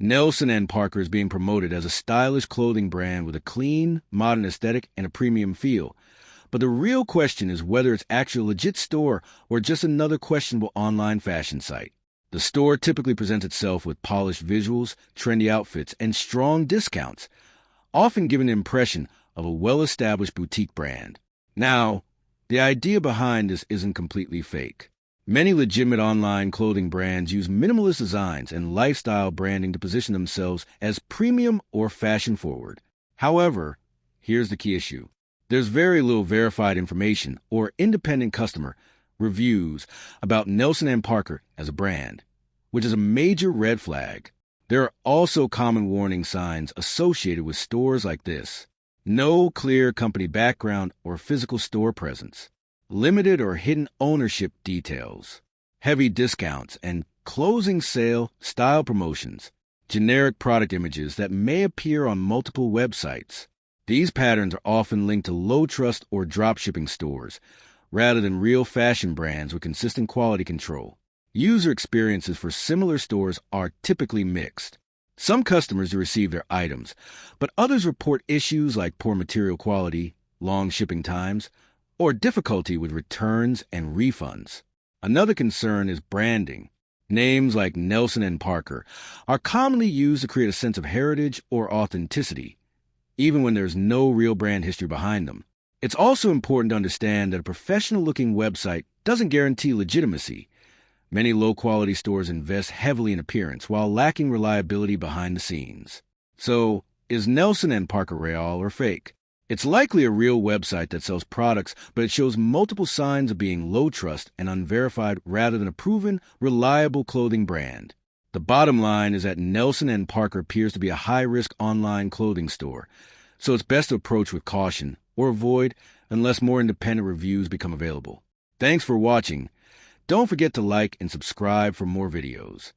Nelson & Parker is being promoted as a stylish clothing brand with a clean, modern aesthetic and a premium feel. But the real question is whether it's actually a legit store or just another questionable online fashion site. The store typically presents itself with polished visuals, trendy outfits, and strong discounts, often giving the impression of a well-established boutique brand. Now, the idea behind this isn't completely fake. Many legitimate online clothing brands use minimalist designs and lifestyle branding to position themselves as premium or fashion-forward. However, here's the key issue. There's very little verified information or independent customer reviews about Nelson & Parker as a brand, which is a major red flag. There are also common warning signs associated with stores like this. No clear company background or physical store presence. Limited or hidden ownership details, heavy discounts, and closing sale style promotions, generic product images that may appear on multiple websites. These patterns are often linked to low-trust or drop-shipping stores, rather than real fashion brands with consistent quality control. User experiences for similar stores are typically mixed. Some customers receive their items, but others report issues like poor material quality, long shipping times, or difficulty with returns and refunds. Another concern is branding. Names like Nelson & Parker are commonly used to create a sense of heritage or authenticity, even when there's no real brand history behind them. It's also important to understand that a professional-looking website doesn't guarantee legitimacy. Many low-quality stores invest heavily in appearance while lacking reliability behind the scenes. So, is Nelson & Parker real or fake? It's likely a real website that sells products, but it shows multiple signs of being low trust and unverified rather than a proven, reliable clothing brand. The bottom line is that Nelson & Parker appears to be a high-risk online clothing store, so it's best to approach with caution or avoid unless more independent reviews become available. Thanks for watching. Don't forget to like and subscribe for more videos.